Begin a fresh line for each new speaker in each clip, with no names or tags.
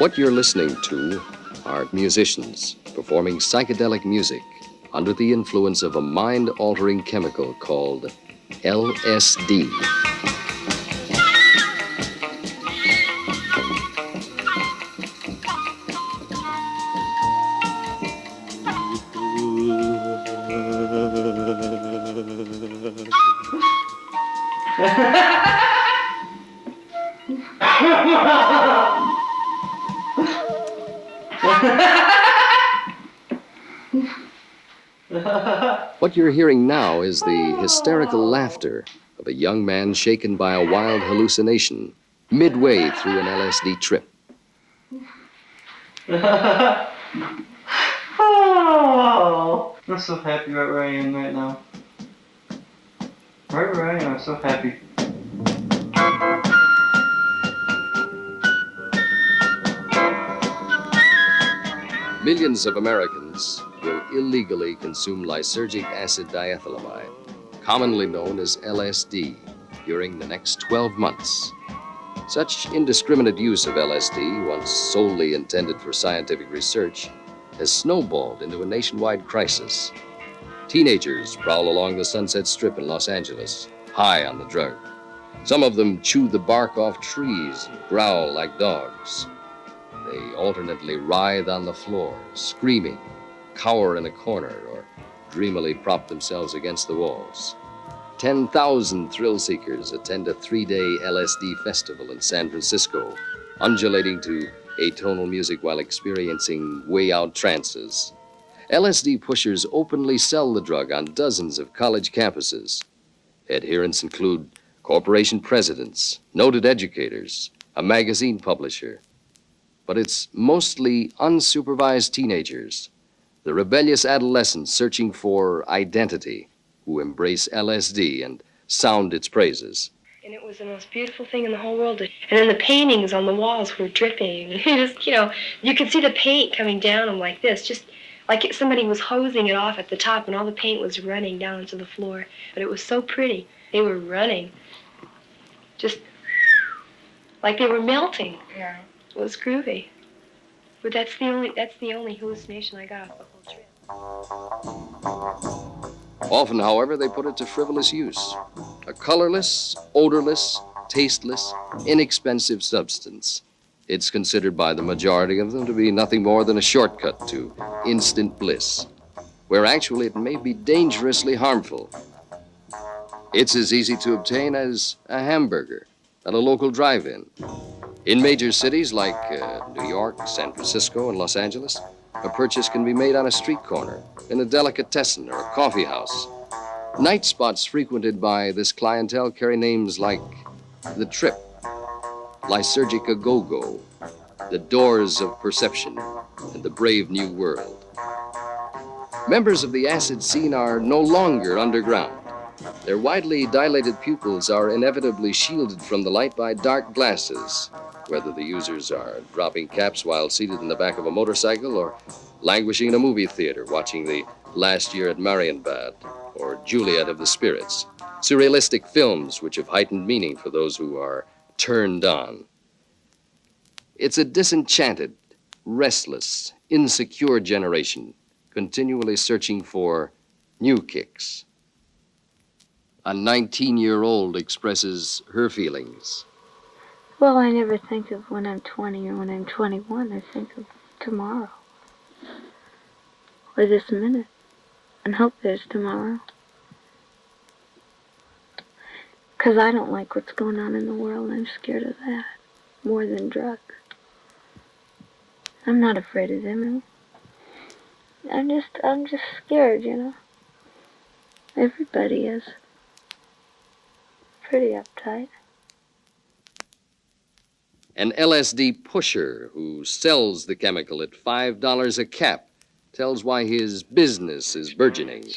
What you're listening to are musicians performing psychedelic music under the influence of a mind-altering chemical called LSD. What you're hearing now is the hysterical laughter of a young man shaken by a wild hallucination midway through an LSD trip.
Oh, I'm so happy right where I am right now. Right where I am, I'm so happy.
Millions of Americans will illegally consume lysergic acid diethylamide, commonly known as LSD, during the next 12 months. Such indiscriminate use of LSD, once solely intended for scientific research, has snowballed into a nationwide crisis. Teenagers prowl along the Sunset Strip in Los Angeles, high on the drug. Some of them chew the bark off trees and growl like dogs. They alternately writhe on the floor, screaming, cower in a corner, or dreamily prop themselves against the walls. 10,000 thrill seekers attend a 3-day LSD festival in San Francisco, undulating to atonal music while experiencing way-out trances. LSD pushers openly sell the drug on dozens of college campuses. Adherents include corporation presidents, noted educators, a magazine publisher. But it's mostly unsupervised teenagers, the rebellious adolescents searching for identity, who embrace LSD and sound its praises.
And it was the most beautiful thing in the whole world. And then the paintings on the walls were dripping. Just, you could see the paint coming down them like this, just like somebody was hosing it off at the top and all the paint was running down into the floor. But it was so pretty. They were running, just like they were melting.
Yeah.
It was groovy. But that's the only hallucination I got off the whole trip.
Often, however, they put it to frivolous use. A colorless, odorless, tasteless, inexpensive substance. It's considered by the majority of them to be nothing more than a shortcut to instant bliss, where actually it may be dangerously harmful. It's as easy to obtain as a hamburger at a local drive-in. In major cities like New York, San Francisco, and Los Angeles, a purchase can be made on a street corner, in a delicatessen or a coffee house. Night spots frequented by this clientele carry names like The Trip, Lysergica Go-Go, The Doors of Perception, and The Brave New World. Members of the acid scene are no longer underground. Their widely dilated pupils are inevitably shielded from the light by dark glasses, whether the users are dropping caps while seated in the back of a motorcycle or languishing in a movie theater watching The Last Year at Marienbad or Juliet of the Spirits, surrealistic films which have heightened meaning for those who are turned on. It's a disenchanted, restless, insecure generation continually searching for new kicks. A 19-year-old expresses her feelings.
Well, I never think of when I'm 20 or when I'm 21. I think of tomorrow. Or this minute. And hope there's tomorrow. 'Cause I don't like what's going on in the world. I'm scared of that. More than drugs. I'm not afraid of them. I'm just scared, Everybody is. Pretty uptight.
An LSD pusher who sells the chemical at $5 a cap tells why his business is burgeoning.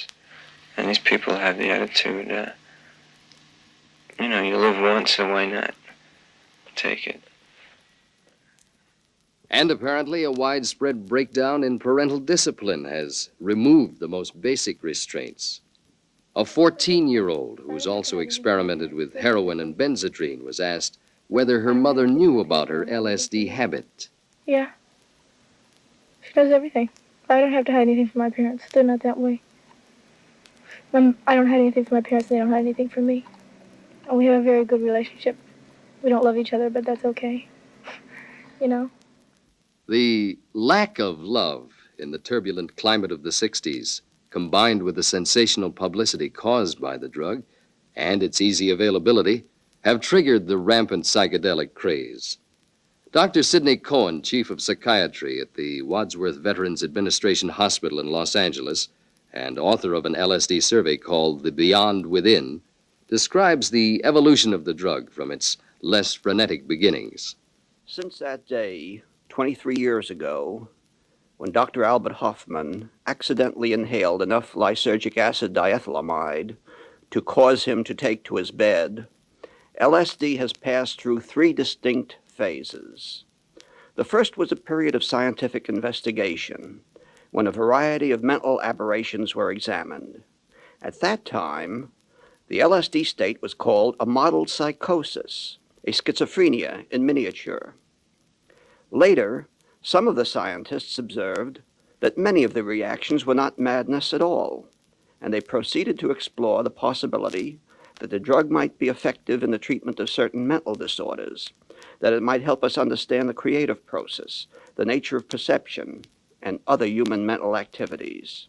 And these people have the attitude, you live once, so why not take it?
And apparently a widespread breakdown in parental discipline has removed the most basic restraints. A 14-year-old who's also experimented with heroin and Benzedrine was asked whether her mother knew about her LSD habit.
Yeah. She does everything. I don't have to hide anything from my parents. They're not that way. I don't hide anything from my parents. They don't hide anything from me. And we have a very good relationship. We don't love each other, but that's okay. You know?
The lack of love in the turbulent climate of the 60s, combined with the sensational publicity caused by the drug and its easy availability, have triggered the rampant psychedelic craze. Dr. Sidney Cohen, chief of psychiatry at the Wadsworth Veterans Administration Hospital in Los Angeles and author of an LSD survey called The Beyond Within, describes the evolution of the drug from its less frenetic beginnings.
Since that day, 23 years ago, when Dr. Albert Hoffman accidentally inhaled enough lysergic acid diethylamide to cause him to take to his bed, LSD has passed through 3 distinct phases. The first was a period of scientific investigation, when a variety of mental aberrations were examined. At that time, the LSD state was called a mottled psychosis, a schizophrenia in miniature. Later, some of the scientists observed that many of the reactions were not madness at all, and they proceeded to explore the possibility that the drug might be effective in the treatment of certain mental disorders, that it might help us understand the creative process, the nature of perception, and other human mental activities.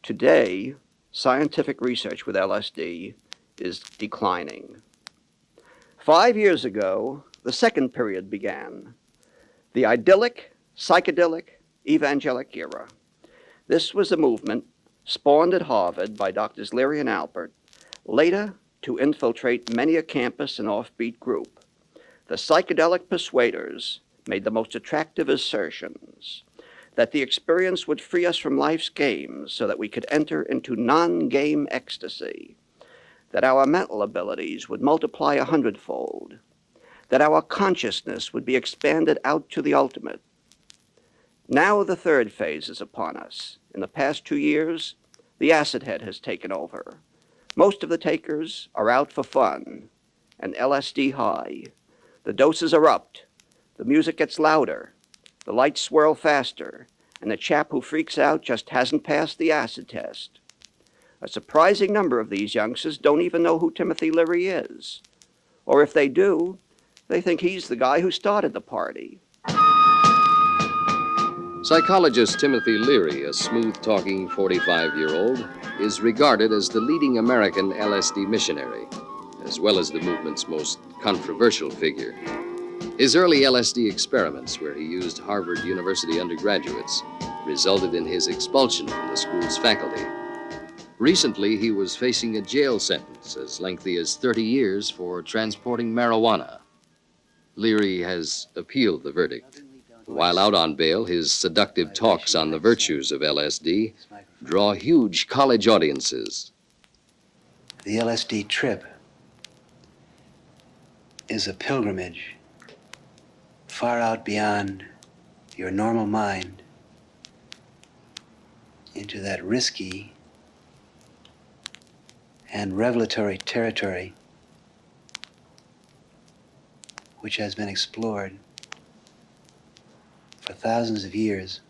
Today, scientific research with LSD is declining. 5 years ago, the second period began, the idyllic, psychedelic, evangelic era. This was a movement spawned at Harvard by Drs. Leary and Albert, later to infiltrate many a campus and offbeat group. The psychedelic persuaders made the most attractive assertions that the experience would free us from life's games so that we could enter into non-game ecstasy, that our mental abilities would multiply 100-fold, that our consciousness would be expanded out to the ultimate. Now the third phase is upon us. In the past 2 years, the acid head has taken over. Most of the takers are out for fun, and LSD high. The doses erupt, the music gets louder, the lights swirl faster, and the chap who freaks out just hasn't passed the acid test. A surprising number of these youngsters don't even know who Timothy Leary is. Or if they do, they think he's the guy who started the party.
Psychologist Timothy Leary, a smooth-talking 45-year-old, is regarded as the leading American LSD missionary, as well as the movement's most controversial figure. His early LSD experiments, where he used Harvard University undergraduates, resulted in his expulsion from the school's faculty. Recently, he was facing a jail sentence as lengthy as 30 years for transporting marijuana. Leary has appealed the verdict. While out on bail, his seductive talks on the virtues of LSD draw huge college audiences.
The LSD trip is a pilgrimage far out beyond your normal mind into that risky and revelatory territory which has been explored for thousands of years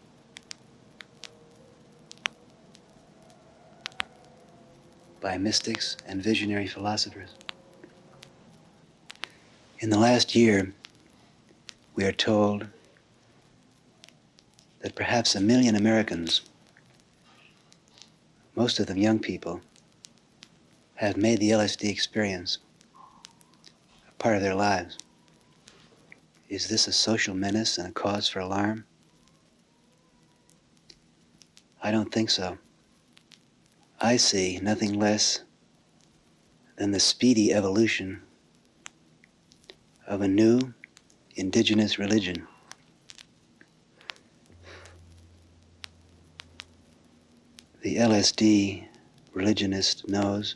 by mystics and visionary philosophers. In the last year, we are told that perhaps 1 million Americans, most of them young people, have made the LSD experience a part of their lives. Is this a social menace and a cause for alarm? I don't think so. I see nothing less than the speedy evolution of a new indigenous religion. The LSD religionist knows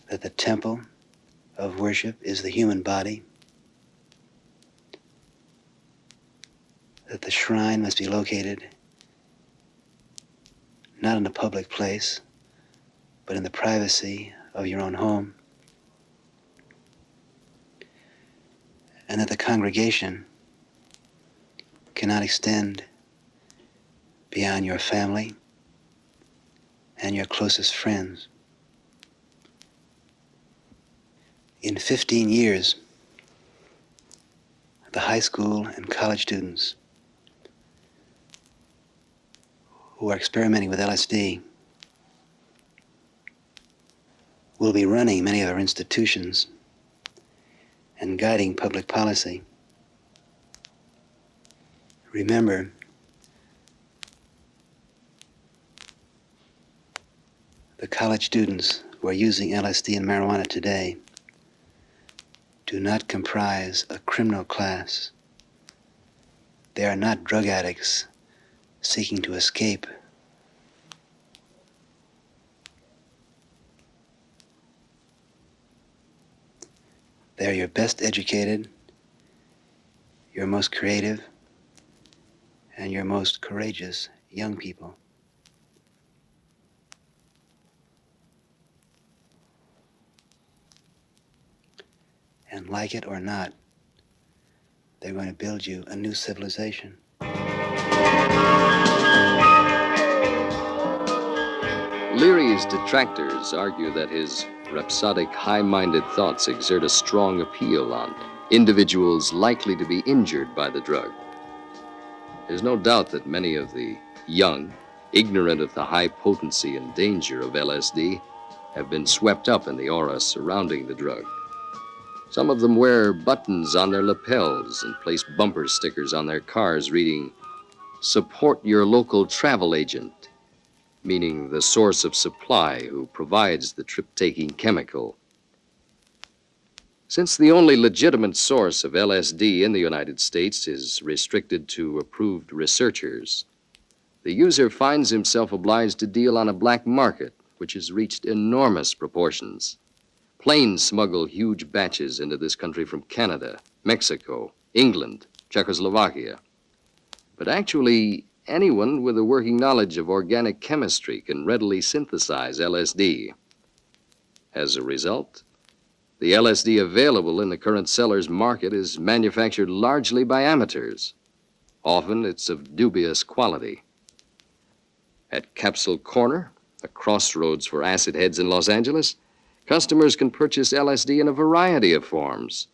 that the temple of worship is the human body, that the shrine must be located not in a public place, but in the privacy of your own home, and that the congregation cannot extend beyond your family and your closest friends. In 15 years, the high school and college students who are experimenting with LSD will be running many of our institutions and guiding public policy. Remember, the college students who are using LSD and marijuana today do not comprise a criminal class. They are not drug addicts seeking to escape. They are your best educated, your most creative, and your most courageous young people. And like it or not, they're going to build you a new civilization.
Leary's detractors argue that his rhapsodic, high-minded thoughts exert a strong appeal on individuals likely to be injured by the drug. There's no doubt that many of the young, ignorant of the high potency and danger of LSD, have been swept up in the aura surrounding the drug. Some of them wear buttons on their lapels and place bumper stickers on their cars reading, "Support your local travel agent," meaning the source of supply who provides the trip-taking chemical. Since the only legitimate source of LSD in the United States is restricted to approved researchers, the user finds himself obliged to deal on a black market which has reached enormous proportions. Planes smuggle huge batches into this country from Canada, Mexico, England, Czechoslovakia. But actually, anyone with a working knowledge of organic chemistry can readily synthesize LSD. As a result, the LSD available in the current seller's market is manufactured largely by amateurs. Often it's of dubious quality. At Capsule Corner, a crossroads for acid heads in Los Angeles, customers can purchase LSD in a variety of forms,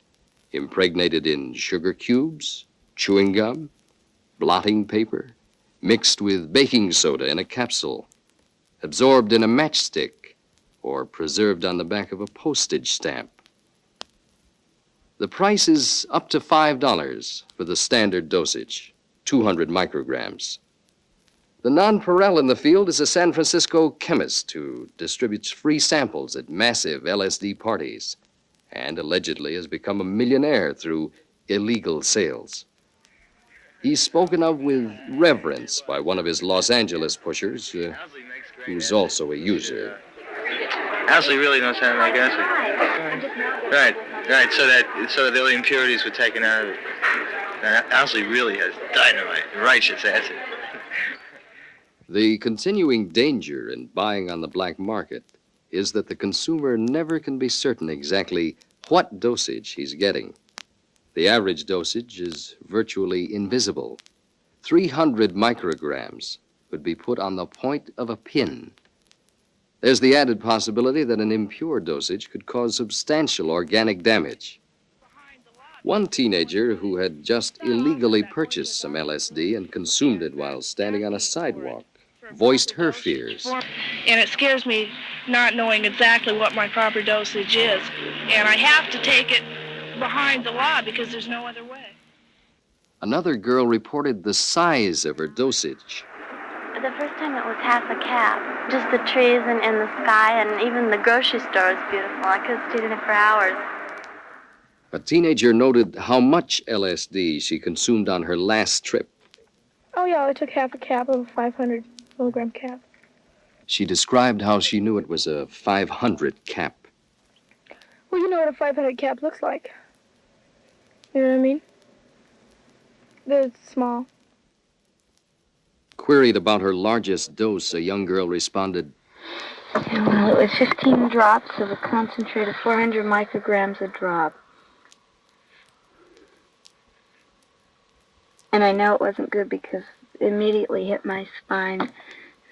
impregnated in sugar cubes, chewing gum, blotting paper, mixed with baking soda in a capsule, absorbed in a matchstick, or preserved on the back of a postage stamp. The price is up to $5 for the standard dosage, 200 micrograms. The nonpareil in the field is a San Francisco chemist who distributes free samples at massive LSD parties and allegedly has become a millionaire through illegal sales. He's spoken of with reverence by one of his Los Angeles pushers, who's also a user.
Owsley really knows how to make acid. Right. So that all the impurities were taken out of it. Owsley really has dynamite, righteous acid.
The continuing danger in buying on the black market is that the consumer never can be certain exactly what dosage he's getting. The average dosage is virtually invisible. 300 micrograms would be put on the point of a pin. There's the added possibility that an impure dosage could cause substantial organic damage. One teenager who had just illegally purchased some LSD and consumed it while standing on a sidewalk voiced her fears.
And it scares me not knowing exactly what my proper dosage is. And I have to take it behind the law because there's no other way.
Another girl reported the size of her dosage.
The first time it was half a cap. Just the trees and the sky and even the grocery store is beautiful. I could have stayed in it for hours.
A teenager noted how much LSD she consumed on her last trip.
Oh, yeah, I took half a cap of a 500 milligram cap.
She described how she knew it was a 500 cap.
Well, you know what a 500 cap looks like. You know what I mean? It's small.
Queried about her largest dose, a young girl responded,
Yeah, well, it was 15 drops of a concentrate of 400 micrograms a drop. And I know it wasn't good because it immediately hit my spine.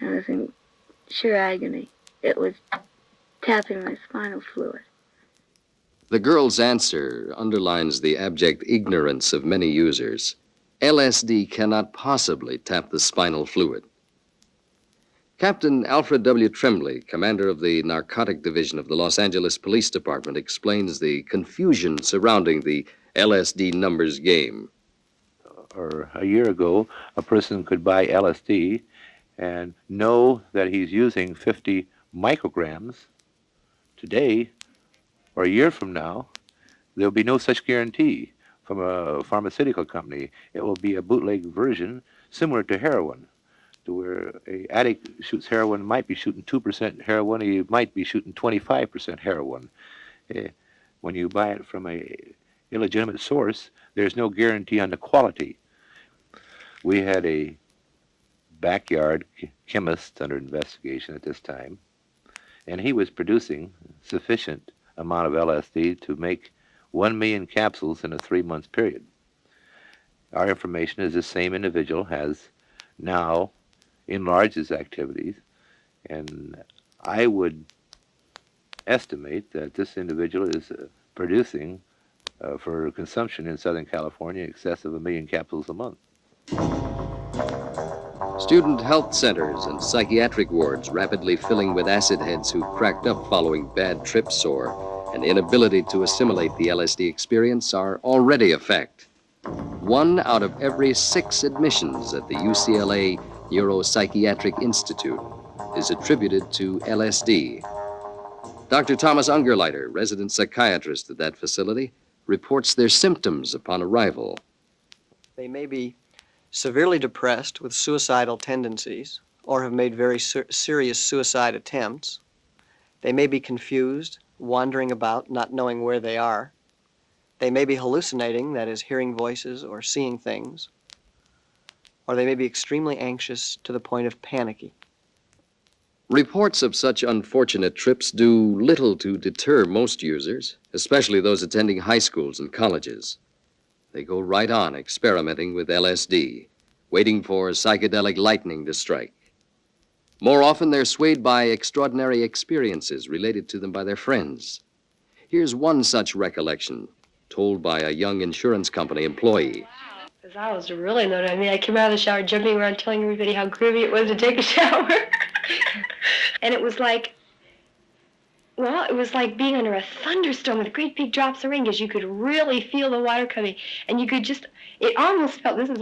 I was in sheer agony. It was tapping my spinal fluid.
The girl's answer underlines the abject ignorance of many users. LSD cannot possibly tap the spinal fluid. Captain Alfred W. Tremblay, commander of the Narcotic Division of the Los Angeles Police Department, explains the confusion surrounding the LSD numbers game.
Or a year ago, a person could buy LSD and know that he's using 50 micrograms. Today, or a year from now, there'll be no such guarantee from a pharmaceutical company. It will be a bootleg version similar to heroin, to where an addict shoots heroin, might be shooting 2% heroin, he might be shooting 25% heroin. When you buy it from a illegitimate source, there's no guarantee on the quality. We had a backyard chemist under investigation at this time, and he was producing sufficient amount of LSD to make 1 million capsules in a 3-month period. Our information is the same individual has now enlarged his activities, and I would estimate that this individual is producing for consumption in Southern California in excess of 1 million capsules a month.
Student health centers and psychiatric wards rapidly filling with acid heads who cracked up following bad trips or an inability to assimilate the LSD experience are already a fact. 1 out of every 6 admissions at the UCLA Neuropsychiatric Institute is attributed to LSD. Dr. Thomas Ungerleider, resident psychiatrist at that facility, reports their symptoms upon arrival.
They may be severely depressed with suicidal tendencies or have made very serious suicide attempts. They may be confused, wandering about, not knowing where they are. They may be hallucinating, that is, hearing voices or seeing things. Or they may be extremely anxious to the point of panicky.
Reports of such unfortunate trips do little to deter most users, especially those attending high schools and colleges. They go right on experimenting with LSD, waiting for psychedelic lightning to strike. More often, they're swayed by extraordinary experiences related to them by their friends. Here's one such recollection, told by a young insurance company employee.
Because I was really loaded. I mean, I came out of the shower jumping around telling everybody how groovy it was to take a shower. And it was like, well, it was like being under a thunderstorm with great big drops of rain, because you could really feel the water coming. And you could just, it almost felt, this is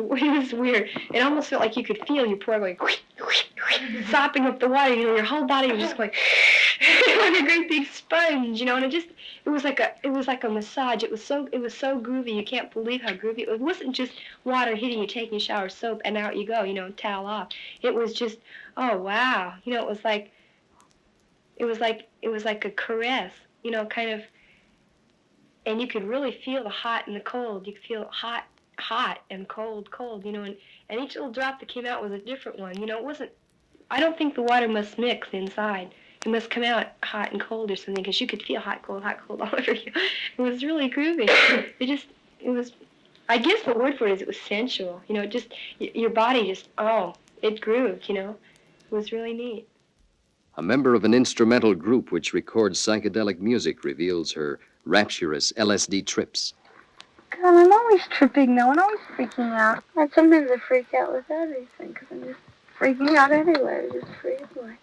weird, it almost felt like you could feel your pore going, sopping up the water, you know, your whole body was just going, like a great big sponge, you know, and it was like a massage. It was so groovy. You can't believe how groovy it was. It wasn't just water hitting you, taking a shower, soap, and out you go, you know, towel off. It was just, oh, wow. You know, it was like a caress, you know, kind of, and you could really feel the hot and the cold. You could feel hot and cold, you know, and each little drop that came out was a different one. You know, it wasn't, I don't think the water must mix inside. It must come out hot and cold or something, because you could feel hot, cold all over you. It was really groovy. It was, I guess the word for it is it was sensual. You know, it just, your body just, oh, it grooved, you know. It was really neat.
A member of an instrumental group which records psychedelic music reveals her rapturous LSD trips.
God, I'm always tripping now. I'm always freaking out. And sometimes I freak out with everything because I'm just freaking out anyway. I just freak away.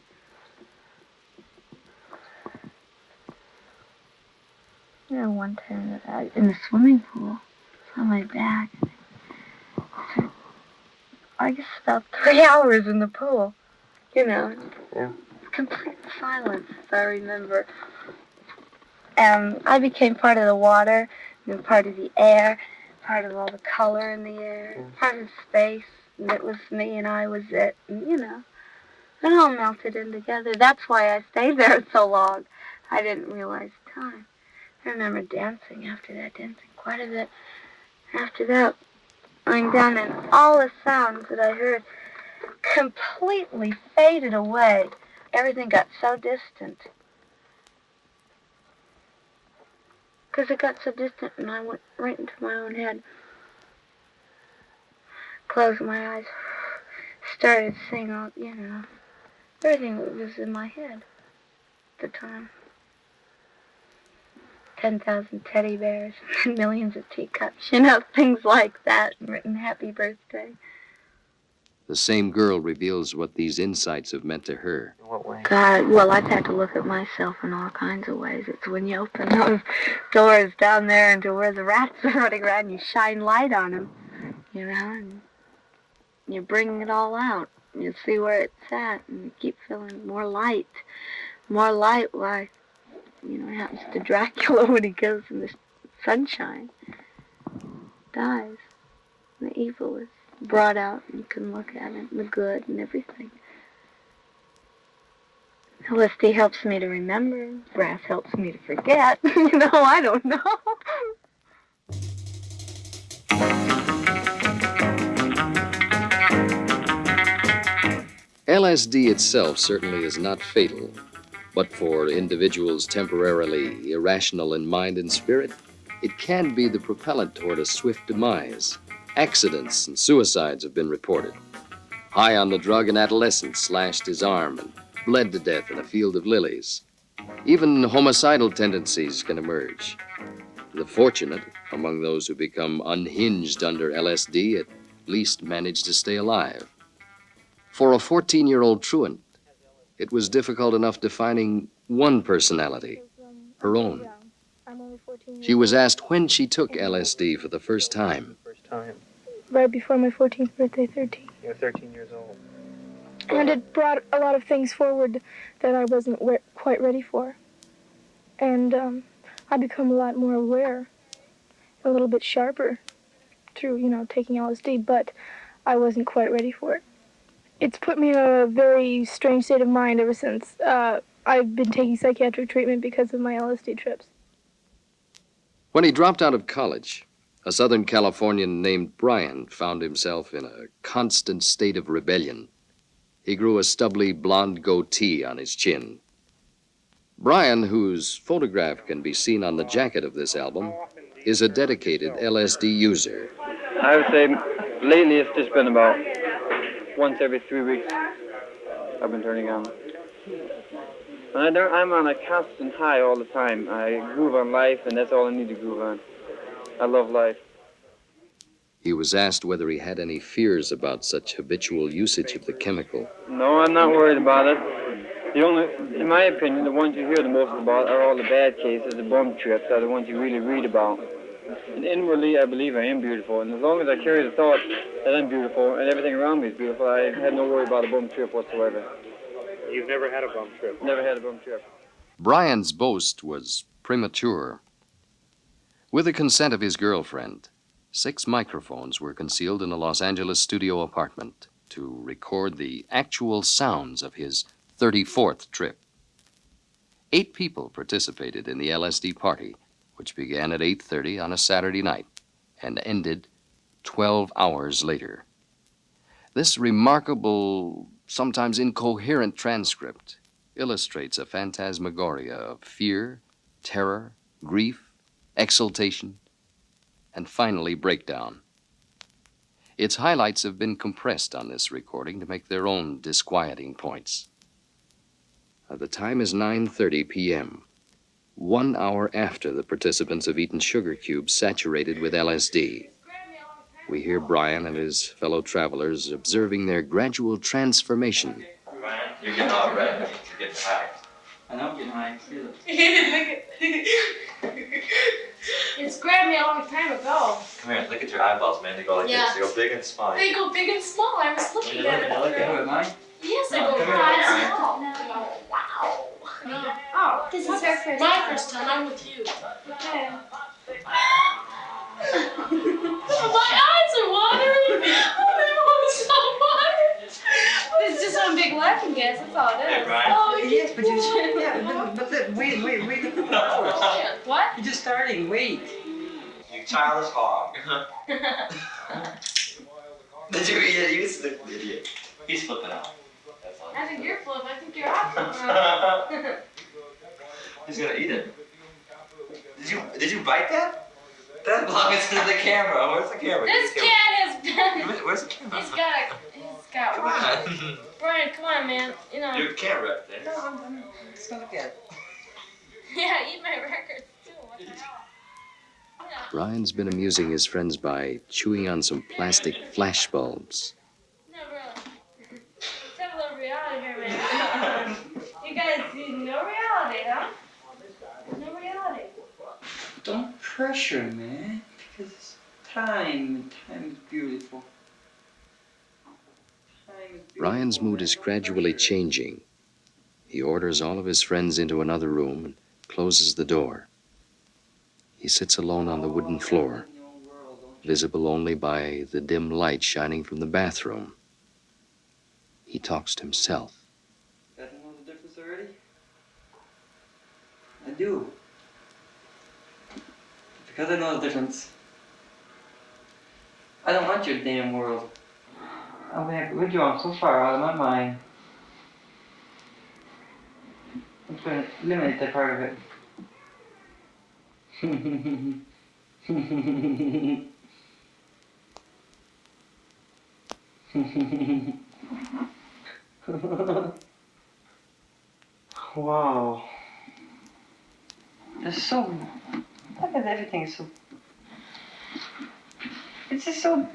You know, one time in the swimming pool, on my back, I guess about 3 hours in the pool, you know.
Yeah.
Complete silence, if I remember. And I became part of the water, and part of the air, part of all the color in the air, part of space, and it was me and I was it, and you know, it all melted in together. That's why I stayed there so long. I didn't realize time. I remember dancing after that, dancing quite a bit. After that, lying down, and all the sounds that I heard completely faded away. Everything got so distant. Because it got so distant, and I went right into my own head. closed my eyes, started seeing all, everything that was in my head at the time. 10,000 teddy bears, millions of teacups, things like that, and written happy birthday.
The same girl reveals what these insights have meant to her.
In what way?
God, well, I've had to look at myself in all kinds of ways. It's when you open those doors down there into where the rats are running around, you shine light on them, and you bring it all out. You see where it's at, and you keep feeling more light. More light, like, it happens to Dracula when he goes in the sunshine. Dies. The evil is brought out, and you can look at it, and the good and everything. LSD helps me to remember. Brass helps me to forget. I don't know.
LSD itself certainly is not fatal, but for individuals temporarily irrational in mind and spirit, it can be the propellant toward a swift demise. Accidents and suicides have been reported. High on the drug, an adolescent slashed his arm and bled to death in a field of lilies. Even homicidal tendencies can emerge. The fortunate, among those who become unhinged under LSD, at least manage to stay alive. For a 14-year-old truant, it was difficult enough defining one personality, her own. She was asked when she took LSD for the first time.
Right before my 14th birthday, 13.
You were 13 years old.
And it brought a lot of things forward that I wasn't quite ready for. And I become a lot more aware, a little bit sharper through, taking LSD, but I wasn't quite ready for it. It's put me in a very strange state of mind ever since. I've been taking psychiatric treatment because of my LSD trips.
When he dropped out of college, a Southern Californian named Brian found himself in a constant state of rebellion. He grew a stubbly blonde goatee on his chin. Brian, whose photograph can be seen on the jacket of this album, is a dedicated LSD user.
I would say lately it's just been about once every 3 weeks I've been turning on. And I'm on a constant high all the time. I groove on life, and that's all I need to groove on. I love life.
He was asked whether he had any fears about such habitual usage of the chemical.
No, I'm not worried about it. In my opinion, the ones you hear the most about are all the bad cases, the bum trips, are the ones you really read about. And inwardly, I believe I am beautiful. And as long as I carry the thought that I'm beautiful and everything around me is beautiful, I have no worry about a bum trip whatsoever.
You've never had a bum trip?
Never had a bum trip.
Brian's boast was premature. With the consent of his girlfriend, 6 microphones were concealed in a Los Angeles studio apartment to record the actual sounds of his 34th trip. 8 people participated in the LSD party, which began at 8:30 on a Saturday night and ended 12 hours later. This remarkable, sometimes incoherent transcript illustrates a phantasmagoria of fear, terror, grief, exultation, and finally breakdown. Its highlights have been compressed on this recording to make their own disquieting points. The time is 9:30 p.m., 1 hour after the participants have eaten sugar cubes saturated with LSD. We hear Brian and his fellow travelers observing their gradual transformation.
Brian, you're getting all red. You're getting high.
I know I'm getting high.
It's grabbed me a long time ago.
Come here, look at your eyeballs, man. They go like this. They go big and small.
They go big and small. I was looking at it.
Look at mine.
Yes, they
No,
go
come
big
here.
and small. No. Wow. No. Oh,
This is her first
my first time. I'm with you. Okay. My eyes are watering. It's just one big laughing gas. That's all it is.
Hey, Brian.
Oh,
Yes, but wait a couple hours.
What?
You're just starting, wait.
You childish hog. Did you eat it? You stupid idiot. He's flipping out. That's all.
I think you're flip. I think you're out.
He's gonna eat it. Did you bite that? That belongs to the camera. Where's the camera?
This cat has
Where's the camera?
He's got
Come on.
Brian, come on, man. You know.
Your camera up there.
No, I'm just gonna look at it. Yeah, eat my records too. What the hell?
Ryan's been amusing his friends by chewing on some plastic flash bulbs.
No, really. Let's have a little reality here, man. You guys, no reality, huh? No reality.
Don't pressure, man. Because it's time, and time is beautiful.
Ryan's mood is gradually changing. He orders all of his friends into another room and closes the door. He sits alone on the wooden floor, visible only by the dim light shining from the bathroom. He talks to himself.
I don't know the difference already. I do. Because I know the difference. I don't want your damn world. I'm withdrawn so far out of my mind. I'm going to eliminate that part of it. Wow. There's so... Look at everything is so... It's just so...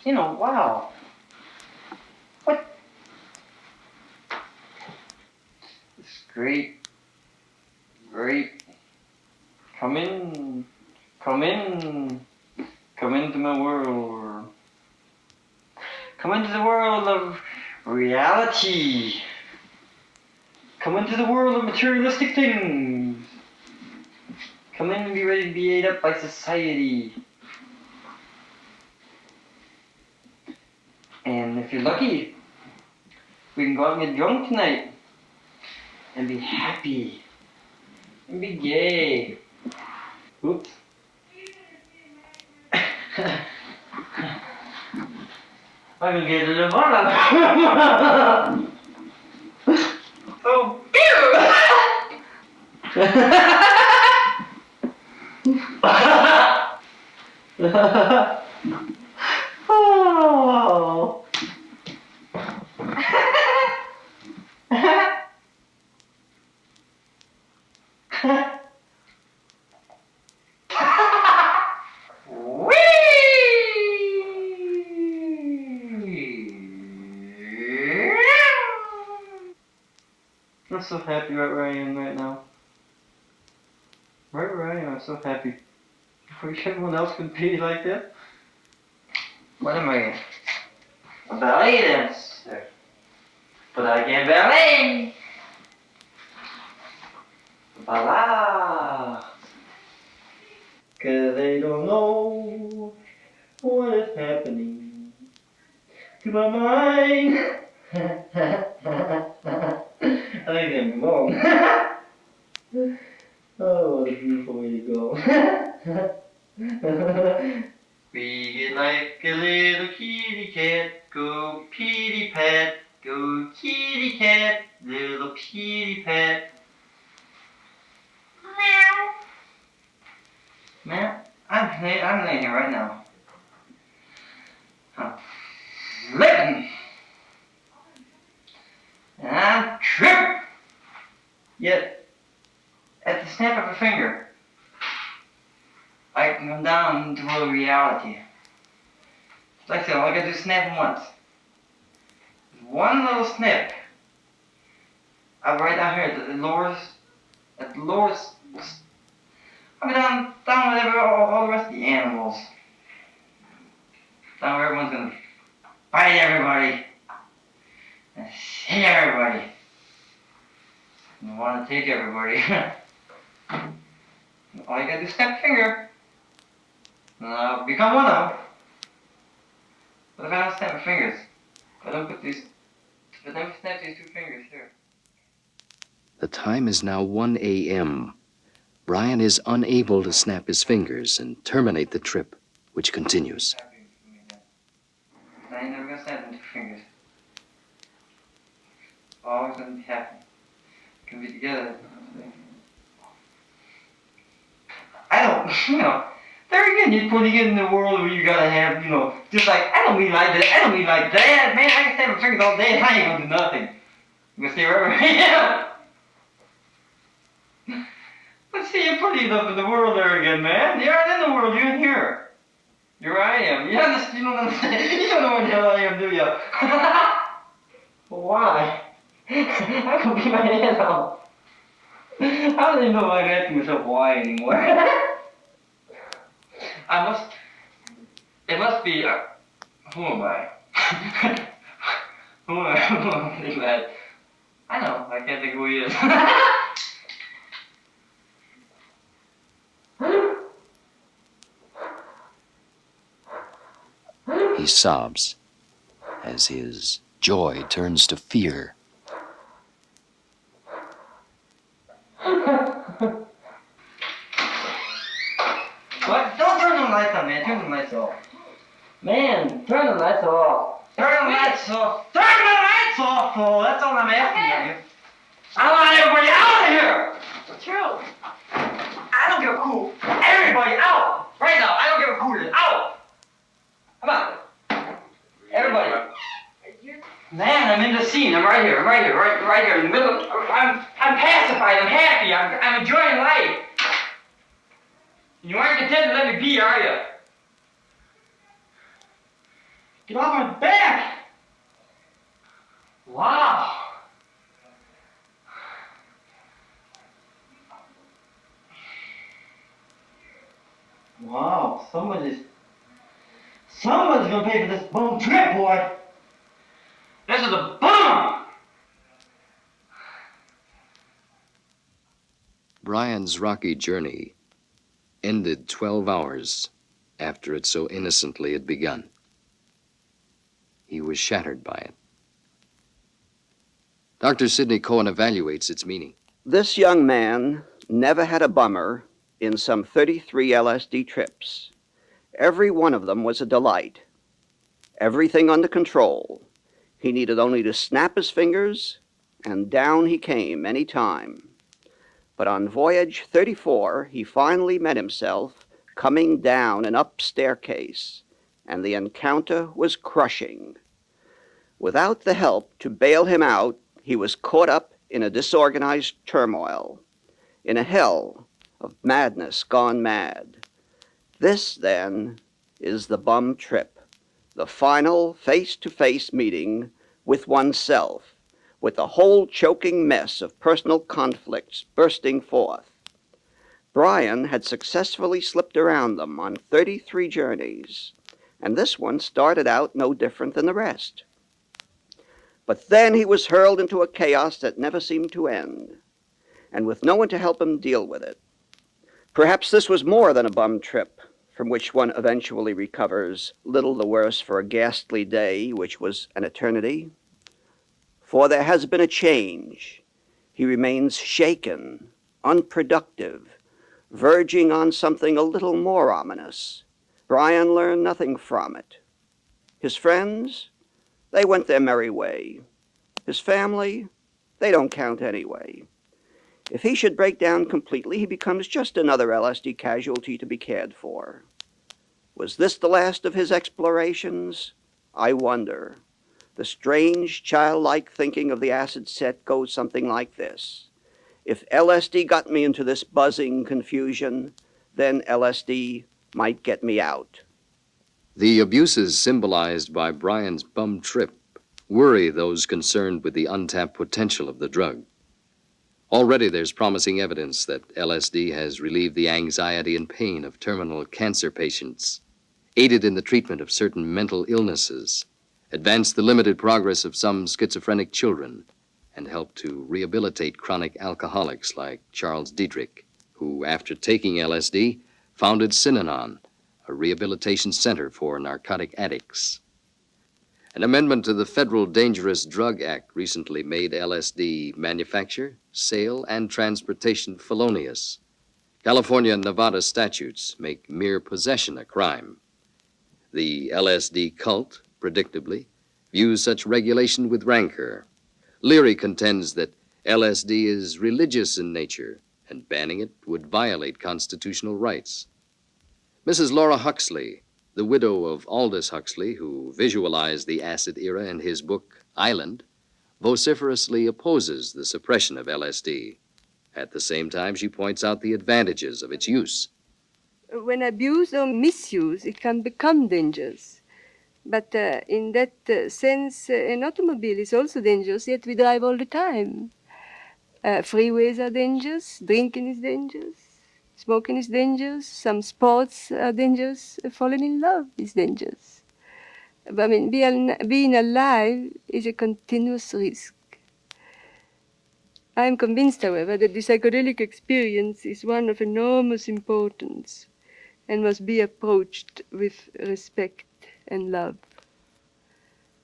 You know, wow. What? It's great. Great. Come in. Come in. Come into my world. Come into the world of reality. Come into the world of materialistic things. Come in and be ready to be ate up by society. And if you're lucky, we can go out and get drunk tonight. And be happy. And be gay. Oops. I can get a little more of it. Oh, oh. I'm so happy right where I am right now. Right where I am, I'm so happy. I wish everyone else could be like that. What am I? A ballet dancer. But I can ballet. Bala. Cause they don't know what is happening to my mind. I think I'm wrong. Oh, what a beautiful way to go. We get like a little kitty cat, go kitty pat, go kitty cat, little kitty pat. Meow. Meow. I'm laying here right now. I'm living. And I'm tripping. Yet, at the snap of a finger, I can come down into real reality. Like I said, all I gotta do is snap him once. One little snip. I'm right down here at the lowest, I'll be down with all the rest of the animals. Down where everyone's gonna bite everybody. And see everybody. And want to take everybody. All you gotta do is snap your finger. And I'll become one of them. But if I don't snap my fingers, if I don't snap these two fingers here.
The time is now 1 a.m. Brian is unable to snap his fingers and terminate the trip, which continues.
I ain't never gonna snap them two fingers. Always gonna be happy. Can be together. I don't, There again, you're putting it in the world where you gotta have, you know, just like, I don't mean like that, I don't mean like that, man, I can stand my fingers all day and I ain't gonna do nothing. You gonna stay right where I am. But see, you're putting it up in the world there again, man. You aren't in the world, you're in here. Here I am. You understand? You don't understand? You don't know what the hell I am, do you? Why? I could be my head out. I don't even know if I can ask myself why anymore. It must be, who am I? Who am I? I know, I can't think of who he is.
He sobs as his joy turns to fear.
What? Don't turn the lights on, man. Turn the lights off. Man, turn the lights off. Turn the lights off. Turn the lights off, fool. That's all I'm asking of you. I want everybody out of here. True. I don't give a who. Everybody out. Right now. I don't give a who it is. Out. Come on. Everybody. Man, I'm in the scene. I'm right here. Right here in the middle. I'm pacified. I'm happy. I'm enjoying life. You aren't content to let me be, are you? Get off my back! Wow. Wow, somebody's gonna pay for this bum trip, boy. This is a bum!
Brian's rocky journey ended 12 hours after it so innocently had begun. He was shattered by it. Dr. Sidney Cohen evaluates its meaning.
This young man never had a bummer in some 33 LSD trips. Every one of them was a delight. Everything under control. He needed only to snap his fingers, and down he came any time. But on voyage 34, he finally met himself coming down an up staircase, and the encounter was crushing. Without the help to bail him out, he was caught up in a disorganized turmoil, in a hell of madness gone mad. This, then, is the bum trip, the final face-to-face meeting with oneself, with the whole choking mess of personal conflicts bursting forth. Brian had successfully slipped around them on 33 journeys, and this one started out no different than the rest. But then he was hurled into a chaos that never seemed to end, and with no one to help him deal with it. Perhaps this was more than a bum trip, from which one eventually recovers, little the worse for a ghastly day, which was an eternity. For there has been a change. He remains shaken, unproductive, verging on something a little more ominous. Brian learned nothing from it. His friends, they went their merry way. His family, they don't count anyway. If he should break down completely, he becomes just another LSD casualty to be cared for. Was this the last of his explorations? I wonder. The strange, childlike thinking of the acid set goes something like this. If LSD got me into this buzzing confusion, then LSD might get me out.
The abuses symbolized by Brian's bum trip worry those concerned with the untapped potential of the drug. Already there's promising evidence that LSD has relieved the anxiety and pain of terminal cancer patients, aided in the treatment of certain mental illnesses, advanced the limited progress of some schizophrenic children, and helped to rehabilitate chronic alcoholics like Charles Diedrich, who, after taking LSD, founded Synanon, a rehabilitation center for narcotic addicts. An amendment to the Federal Dangerous Drug Act recently made LSD manufacture, sale, and transportation felonious. California and Nevada statutes make mere possession a crime. The LSD cult, predictably, views such regulation with rancor. Leary contends that LSD is religious in nature, and banning it would violate constitutional rights. Mrs. Laura Huxley, the widow of Aldous Huxley, who visualized the acid era in his book Island, vociferously opposes the suppression of LSD. At the same time, she points out the advantages of its use.
When abused or misused, it can become dangerous. But in that sense, an automobile is also dangerous, yet we drive all the time. Freeways are dangerous, drinking is dangerous, smoking is dangerous, some sports are dangerous, falling in love is dangerous. But I mean, being alive is a continuous risk. I am convinced, however, that the psychedelic experience is one of enormous importance and must be approached with respect and love.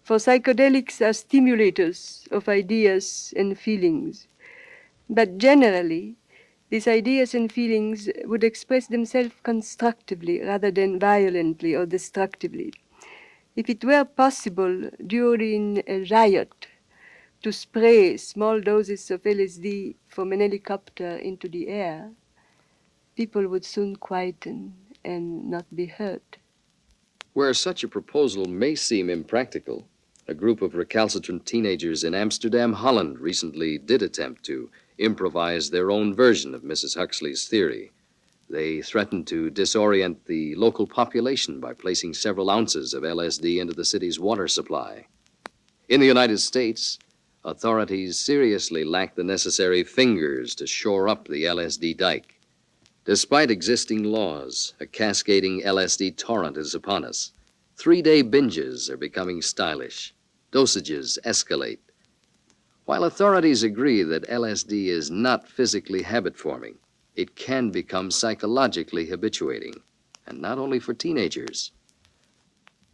For psychedelics are stimulators of ideas and feelings, but generally, these ideas and feelings would express themselves constructively rather than violently or destructively. If it were possible during a riot to spray small doses of LSD from an helicopter into the air, people would soon quieten and not be hurt.
Where such a proposal may seem impractical, a group of recalcitrant teenagers in Amsterdam, Holland, recently did attempt to improvise their own version of Mrs. Huxley's theory. They threatened to disorient the local population by placing several ounces of LSD into the city's water supply. In the United States, authorities seriously lack the necessary fingers to shore up the LSD dike. Despite existing laws, a cascading LSD torrent is upon us. 3-day binges are becoming stylish. Dosages escalate. While authorities agree that LSD is not physically habit-forming, it can become psychologically habituating, and not only for teenagers.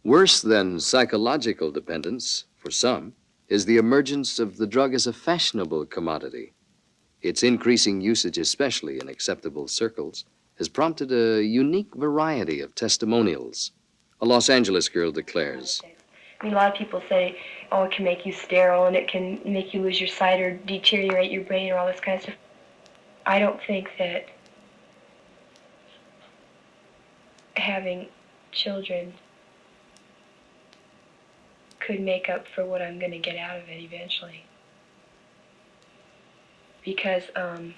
Worse than psychological dependence, for some, is the emergence of the drug as a fashionable commodity. Its increasing usage, especially in acceptable circles, has prompted a unique variety of testimonials. A Los Angeles girl declares,
I mean, a lot of people say, oh, it can make you sterile and it can make you lose your sight or deteriorate your brain or all this kind of stuff. I don't think that having children could make up for what I'm going to get out of it eventually. Because, well,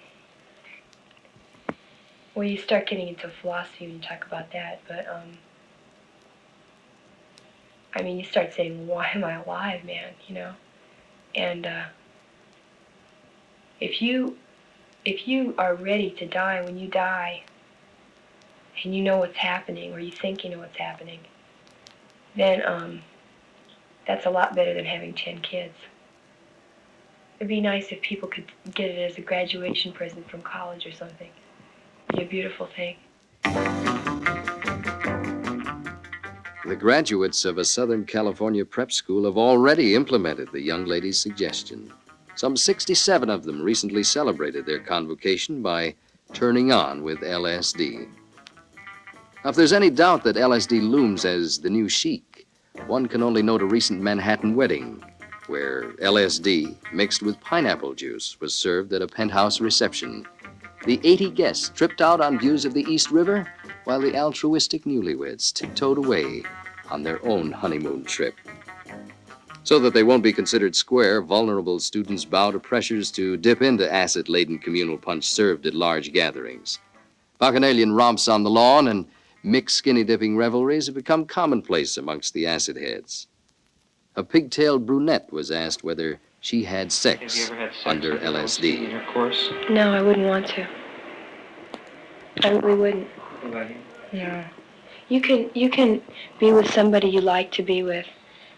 you start getting into philosophy when you talk about that, but, I mean, you start saying, why am I alive, man, you know? And if you are ready to die when you die, and you know what's happening, or you think you know what's happening, then that's a lot better than having 10 kids. It'd be nice if people could get it as a graduation present from college or something. It'd be a beautiful thing.
The graduates of a Southern California prep school have already implemented the young lady's suggestion. Some 67 of them recently celebrated their convocation by turning on with LSD. Now, if there's any doubt that LSD looms as the new chic, one can only note a recent Manhattan wedding where LSD mixed with pineapple juice was served at a penthouse reception. The 80 guests tripped out on views of the East River, while the altruistic newlyweds tiptoed away on their own honeymoon trip. So that they won't be considered square, vulnerable students bow to pressures to dip into acid-laden communal punch served at large gatherings. Bacchanalian romps on the lawn and mixed skinny-dipping revelries have become commonplace amongst the acid heads. A pigtailed brunette was asked whether she had sex under LSD.
In your course?
No, I wouldn't want to. I really wouldn't.
What about you?
No. You can be with somebody you like to be with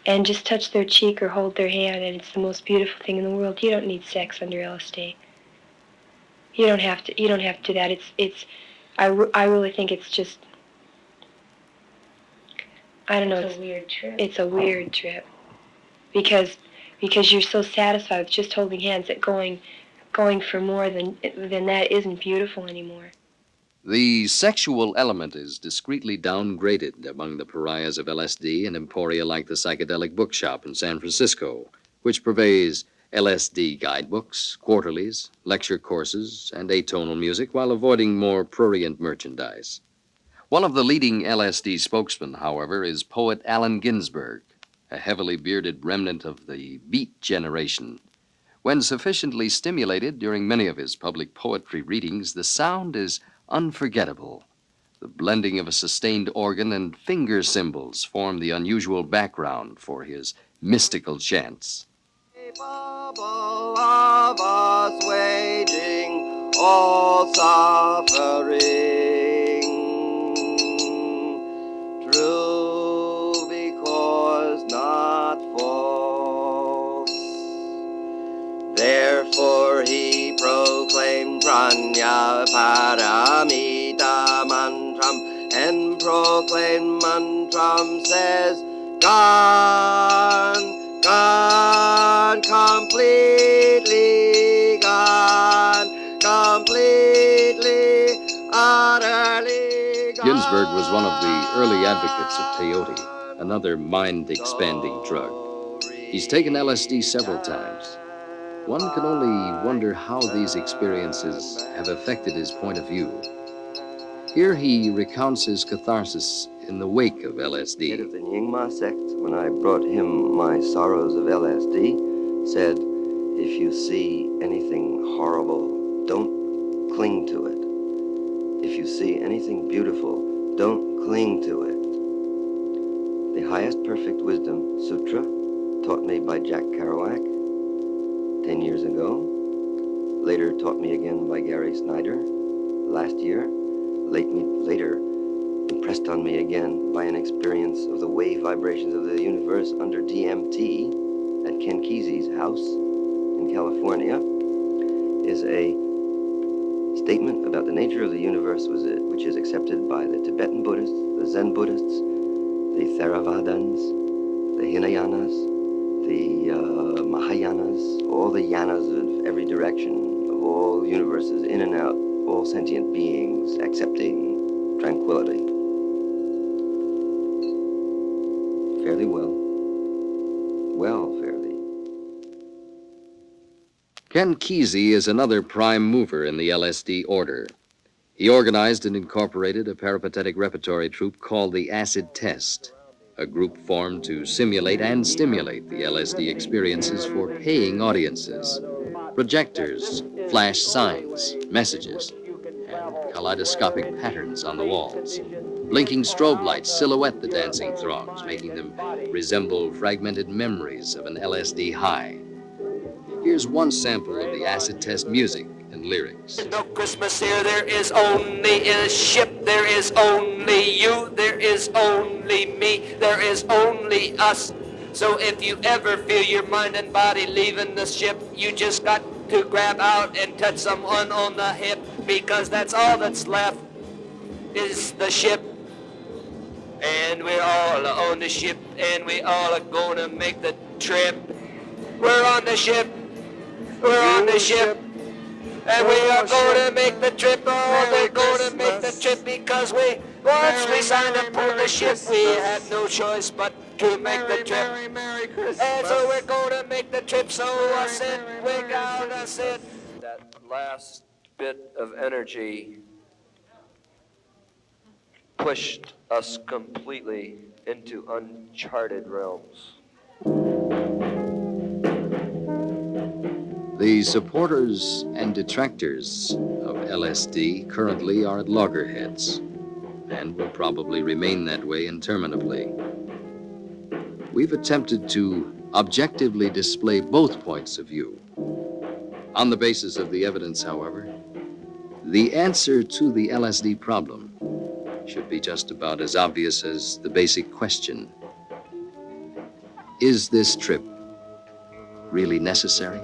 and just touch their cheek or hold their hand, and it's the most beautiful thing in the world. You don't need sex under LSD. You don't have to do that. I really think it's just, I don't know.
It's a weird trip.
It's a weird trip. Because you're so satisfied with just holding hands that going for more than that isn't beautiful anymore.
The sexual element is discreetly downgraded among the pariahs of LSD and emporia like the Psychedelic Bookshop in San Francisco, which purveys LSD guidebooks, quarterlies, lecture courses, and atonal music while avoiding more prurient merchandise. One of the leading LSD spokesmen, however, is poet Allen Ginsberg, a heavily bearded remnant of the Beat generation. When sufficiently stimulated during many of his public poetry readings, the sound is unforgettable. The blending of a sustained organ and finger cymbals form the unusual background for his mystical chants.
Capable of assuaging all suffering, true because not false. Therefore he proclaimed Pranya Paramita Mantram, and proclaimed Mantram says, gone, gone, completely gone, completely, utterly gone.
Ginsberg was one of the early advocates of peyote, another mind-expanding drug. He's taken LSD several times. One can only wonder how these experiences have affected his point of view. Here he recounts his catharsis in the wake of LSD.
Head of the Nyingma sect, when I brought him my sorrows of LSD, said, if you see anything horrible, don't cling to it. If you see anything beautiful, don't cling to it. The Highest Perfect Wisdom Sutra, taught me by Jack Kerouac 10 years ago, later taught me again by Gary Snyder last year, later impressed on me again by an experience of the wave vibrations of the universe under DMT at Ken Kesey's house in California, is a statement about the nature of the universe which is accepted by the Tibetan Buddhists, the Zen Buddhists, the Theravadins, the Hinayanas, the Mahayanas, all the yanas of every direction, of all universes, in and out, all sentient beings accepting tranquility. Fairly well. Well, fairly.
Ken Kesey is another prime mover in the LSD order. He organized and incorporated a peripatetic repertory troupe called the Acid Test, a group formed to simulate and stimulate the LSD experiences for paying audiences. Projectors flash signs, messages, and kaleidoscopic patterns on the walls. Blinking strobe lights silhouette the dancing throngs, making them resemble fragmented memories of an LSD high. Here's one sample of the Acid Test music and lyrics.
There's no Christmas here, there is only a ship, there is only you, there is only me, there is only us. So if you ever feel your mind and body leaving the ship, you just got to grab out and touch someone on the hip, because that's all that's left is the ship. And we're all on the ship, and we all are gonna make the trip. We're on the ship, we're on the ship, and we are gonna make the trip. Oh, we're gonna make the trip, because once we signed up for the ship, we had no choice but to make the trip. And so we're gonna make the trip, so I said, wake out, I said. That last bit of energy pushed us completely into uncharted realms.
The supporters and detractors of LSD currently are at loggerheads and will probably remain that way interminably. We've attempted to objectively display both points of view. On the basis of the evidence, however, the answer to the LSD problem should be just about as obvious as the basic question: is this trip really necessary?